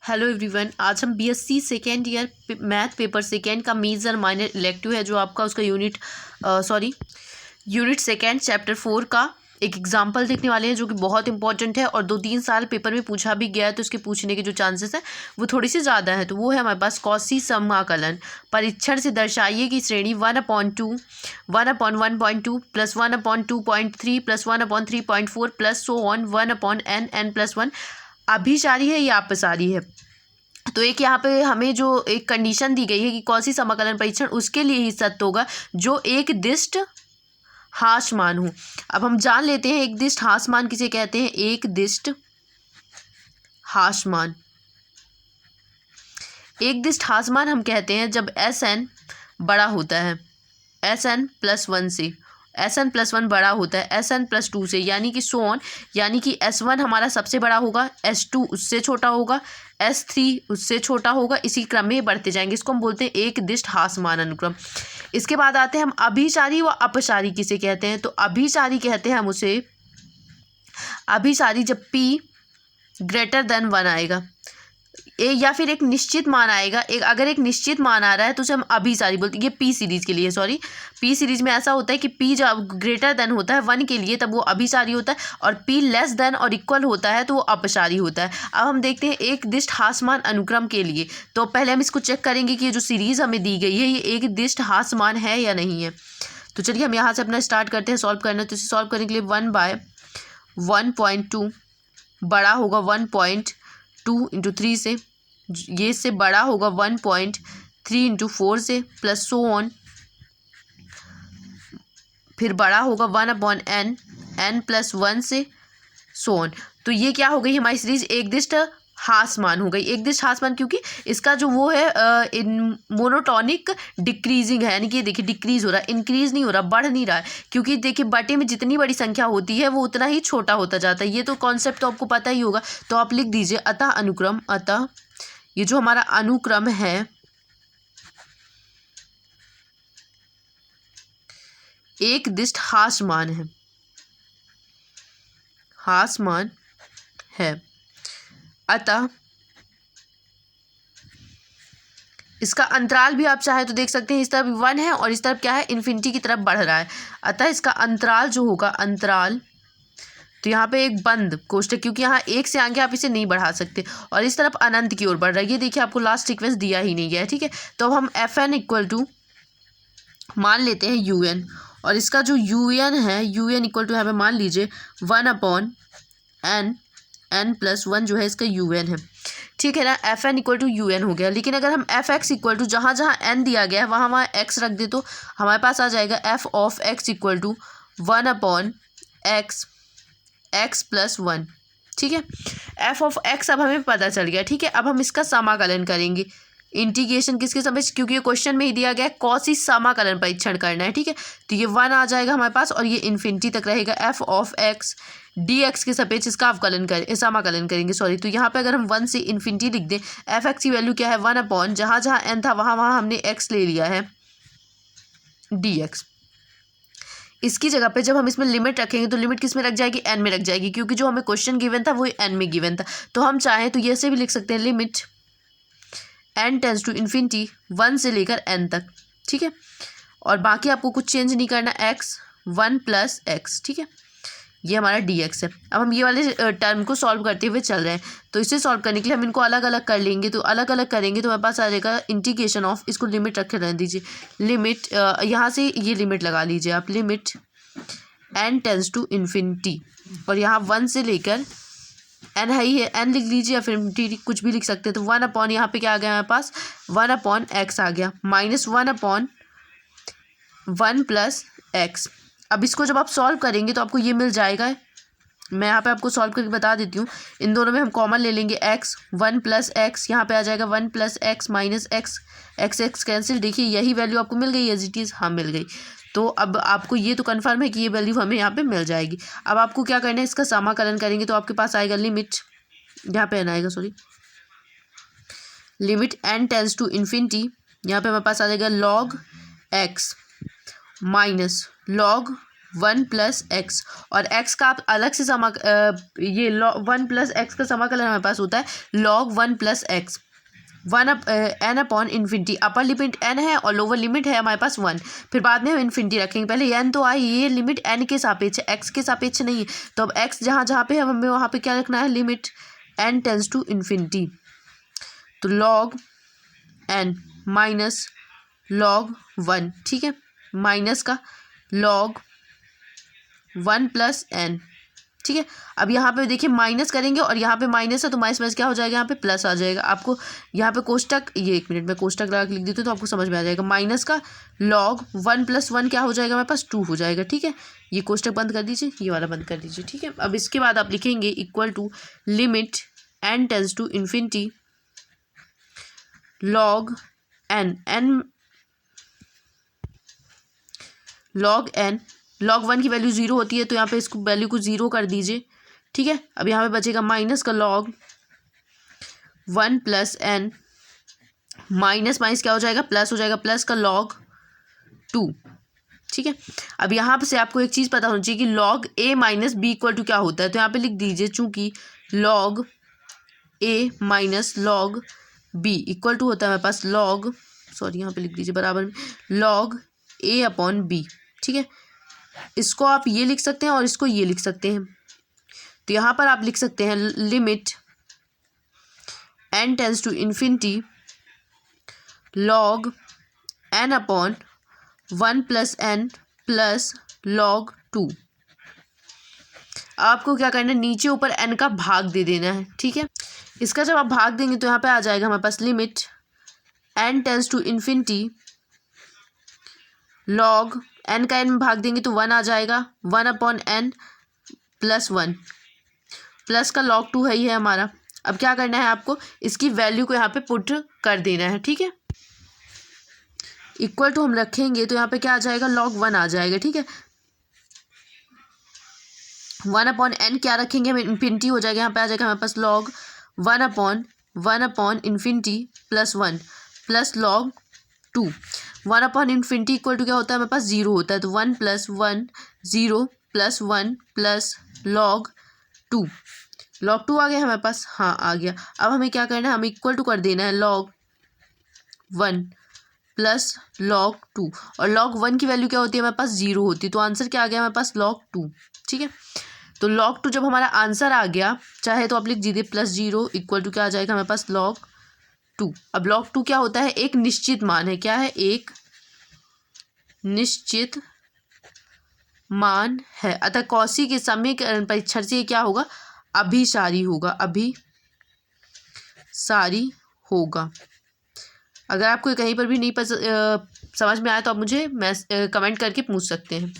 Hello everyone, आज हम BSc second year math paper second का मेजर माइनर इलेक्टिव है जो आपका उसका यूनिट सेकेंड चैप्टर 4 का एक एग्जाम्पल देखने वाले हैं जो कि बहुत इंपॉर्टेंट है और 2-3 साल पेपर में पूछा भी गया है, तो इसके पूछने के जो चांसेस हैं वो थोड़ी सी ज़्यादा है। तो वो है हमारे पास कॉसी समाकलन परीक्षण से दर्शाइए कि श्रेणी 1/2 1/1.2 plus 1/2.3 plus 1/3.4 plus so on 1/n+1 अभिसारी है या अपसारी है। तो एक यहाँ पे हमें जो एक कंडीशन दी गई है कि कौसी समाकलन परीक्षण उसके लिए ही सत्य होगा जो एक दिष्ट हासमान हो। अब हम जान लेते हैं एक दिष्ट हासमान किसे कहते हैं। एक दिष्ट हासमान, एक दिष्ट हासमान हम कहते हैं जब Sn बड़ा होता है Sn+1 से, Sn+1 बड़ा होता है Sn+2 से, यानी कि सो ऑन, यानी कि S1 हमारा सबसे बड़ा होगा, S2 उससे छोटा होगा, S3 उससे छोटा होगा, इसी क्रम में बढ़ते जाएंगे। इसको हम बोलते हैं एक दिष्ट हासमान अनुक्रम। इसके बाद आते हैं हम अभिसारी व अपसारी किसे कहते हैं। तो अभिसारी कहते हैं हम उसे, अभिसारी जब P > 1 आएगा या फिर एक निश्चित मान आएगा, अगर एक निश्चित मान आ रहा है तो उसे हम अभिसारी बोलते हैं। ये पी सीरीज के लिए, सॉरी, पी सीरीज में ऐसा होता है कि पी जब > होता है 1 के लिए तब वो अभिसारी होता है, और पी < और इक्वल होता है तो वो अपसारी होता है। अब हम देखते हैं एक दिष्ट हासमान अनुक्रम के लिए। तो पहले हम इसको चेक करेंगे कि ये जो सीरीज हमें दी गई है ये एक दिष्ट हासमान है या नहीं है। तो चलिए हम यहाँ से अपना स्टार्ट करते हैं सॉल्व करना। तो इसे सॉल्व करने के लिए 1/1.2 बड़ा होगा 1.2 × 3 से, ये से बड़ा होगा 1.3 × 4 से, प्लस सो ऑन, फिर बड़ा होगा 1/n n+1 से, सो ऑन। तो ये क्या हो गई हमारी सीरीज एक दिष्ट हासमान हो गई। एक दिष्ट हासमान क्योंकि इसका जो वो है मोनोटॉनिक डिक्रीजिंग है, यानी कि देखिए डिक्रीज हो रहा है, इंक्रीज नहीं हो रहा, बढ़ नहीं रहा है, क्योंकि देखिए बटे में जितनी बड़ी संख्या होती है वो उतना ही छोटा होता जाता है। ये तो कॉन्सेप्ट तो आपको पता ही होगा। तो आप लिख दीजिए अतः अनुक्रम, अतः ये जो हमारा अनुक्रम है एक दिष्ट हासमान है, हासमान है। अतः इसका अंतराल भी आप चाहे तो देख सकते हैं, इस तरफ 1 है और इस तरफ क्या है, इन्फिनिटी की तरफ बढ़ रहा है। अतः इसका अंतराल जो होगा, अंतराल, तो यहाँ पे एक बंद कोष्टक, क्योंकि यहाँ 1 से आगे आप इसे नहीं बढ़ा सकते, और इस तरफ अनंत की ओर बढ़ रहा है। ये देखिए आपको लास्ट सीक्वेंस दिया ही नहीं गया है, ठीक है। तो अब हम Fn = मान लेते हैं UN, और इसका जो UN है, UN = यहाँ पे मान लीजिए 1/n n+1 जो है इसका UN है, ठीक है ना। Fn = UN हो गया। लेकिन अगर हम Fx = जहाँ जहाँ n दिया गया है वहाँ वहाँ x रख दे तो हमारे पास आ जाएगा f(x) = 1/x x+1, ठीक है। f(x) अब हमें पता चल गया, ठीक है। अब हम इसका समाकलन करेंगे, इंटीग्रेशन किसके समय, क्योंकि ये क्वेश्चन में ही दिया गया है कौसी समाकलन परीक्षण करना है, ठीक है। तो ये 1 आ जाएगा हमारे पास और ये इन्फिनिटी तक रहेगा। f(x) dx के सापेक्ष इसका समाकलन करेंगे, सॉरी। तो यहाँ पे अगर हम 1 से इन्फिनिटी लिख दें, f(x) की वैल्यू क्या है 1/, जहाँ जहाँ n था वहाँ वहाँ हमने x ले लिया है, dx। इसकी जगह पे जब हम इसमें लिमिट रखेंगे तो लिमिट किस में रख जाएगी, n में रख जाएगी, क्योंकि जो हमें क्वेश्चन गिवन था वो n में गिवन था। तो हम चाहें तो ये ऐसे भी लिख सकते हैं, limit n tends to infinity 1 से लेकर n तक, ठीक है। और बाकी आपको कुछ चेंज नहीं करना, x 1 + x, ठीक है। ये हमारा dx है। अब हम ये वाले टर्म को सॉल्व करते हुए चल रहे हैं, तो इसे सॉल्व करने के लिए हम इनको अलग अलग कर लेंगे। तो अलग अलग करेंगे तो हमारे पास आ जाएगा इंटीग्रेशन ऑफ, इसको लिमिट रखे रहने दीजिए, लिमिट यहाँ से ये लिमिट लगा लीजिए आप, limit n tends to infinity, और यहाँ 1 से लेकर n है ही है, n लिख लीजिए या फिर टी कुछ भी लिख सकते हैं। तो 1/, यहाँ पे क्या आ गया हमारे पास 1/x आ गया, माइनस 1/1 + x। अब इसको जब आप सॉल्व करेंगे तो आपको ये मिल जाएगा। मैं यहाँ पे आपको सॉल्व करके बता देती हूँ। इन दोनों में हम कॉमन ले लेंगे, x 1 + x, यहाँ पे आ जाएगा 1 + x माइनस x कैंसिल। देखिए यही वैल्यू आपको मिल गई, एज इट इज़, हाँ मिल गई। तो अब आपको ये तो कन्फर्म है कि ये वैल्यू हमें यहाँ पे मिल जाएगी। अब आपको क्या करना है, इसका समाकलन करेंगे तो आपके पास आएगा लिमिट, यहाँ पे n आएगा, sorry, limit n tends to infinity, यहाँ पे हमारे पास आ जाएगा log x minus log 1 plus x, और एक्स का आप अलग से ये 1 प्लस एक्स का समाकलन हमारे पास होता है log 1 plus x, n upon infinity. Upper limit n है और लोअर लिमिट है हमारे पास 1, फिर बाद में हम इन्फिनिटी रखेंगे। पहले n तो आई, ये लिमिट n के सापेक्ष है, x के सापेक्ष नहीं है। तो अब x जहाँ जहाँ पे है हमें वहाँ पे क्या रखना है, limit n tends to infinity. तो log n माइनस log 1, ठीक है, माइनस का log 1 प्लस n, ठीक है। अब यहाँ पे देखिए माइनस करेंगे और यहाँ पे माइनस है तो माइनस माइनस क्या हो जाएगा, यहाँ पे प्लस आ जाएगा। आपको यहाँ पे कोष्टक, ये 1 मिनट में कोष्टक लगा के लिख देती हूँ तो आपको समझ में आ जाएगा। माइनस का log 1 प्लस 1 क्या हो जाएगा, हमारे पास 2 हो जाएगा, ठीक है। ये कोष्टक बंद कर दीजिए, ये वाला बंद कर दीजिए, ठीक है। अब इसके बाद आप लिखेंगे equal to limit n tends to infinity log n log 1 की वैल्यू 0 होती है तो यहाँ पे इसको वैल्यू को 0 कर दीजिए, ठीक है। अब यहाँ पे बचेगा माइनस का log 1 plus n, minus minus क्या हो जाएगा, प्लस हो जाएगा, प्लस का log 2, ठीक है। अब यहाँ पे से आपको एक चीज़ पता होनी चाहिए कि log a minus b equal to क्या होता है, तो यहाँ पे लिख दीजिए चूँकि log a minus log b equal to होता है हमारे पास log, सॉरी यहाँ पे लिख दीजिए बराबर में log a अपॉन बी, ठीक है। इसको आप ये लिख सकते हैं और इसको ये लिख सकते हैं। तो यहाँ पर आप लिख सकते हैं limit n tends to infinity log n upon 1 plus n plus log 2। आपको क्या करना है, नीचे ऊपर n का भाग दे देना है, ठीक है। इसका जब आप भाग देंगे तो यहाँ पे आ जाएगा हमारे पास limit n tends to infinity log n का n में भाग देंगे तो 1 आ जाएगा, 1 अपॉन n प्लस 1, प्लस का log 2 है ही है हमारा। अब क्या करना है आपको, इसकी वैल्यू को यहाँ पे पुट कर देना है, ठीक है। इक्वल टू हम रखेंगे तो यहाँ पे क्या आ जाएगा, log 1 आ जाएगा, ठीक है। 1 अपॉन n क्या रखेंगे, हमें इन्फिनिटी हो जाएगा, यहाँ पे आ जाएगा हमारे पास log 1 upon infinity plus 1 plus log 2। 1 upon infinity equal to क्या होता है, हमारे पास 0 होता है, तो 1 plus 1 0 plus 1 plus log 2। log 2 आ गया हमारे पास, हाँ आ गया। अब हमें क्या करना है, हमें इक्वल टू कर देना है log 1 प्लस log 2, और log 1 की वैल्यू क्या होती है, हमारे पास 0 होती है, तो आंसर क्या आ गया हमारे पास log 2, ठीक है। तो log 2 जब हमारा आंसर आ गया, चाहे तो आप लिख दीजिए प्लस 0 इक्वल टू क्या आ जाएगा हमारे पास log 2। अब log 2 क्या होता है, एक निश्चित मान है, क्या है, एक निश्चित मान है, अतः कौशी के समीकरण परीक्षण से क्या होगा, अभिसारी होगा, अभिसारी होगा। अगर आपको कहीं पर भी नहीं समझ में आया तो आप मुझे कमेंट करके पूछ सकते हैं।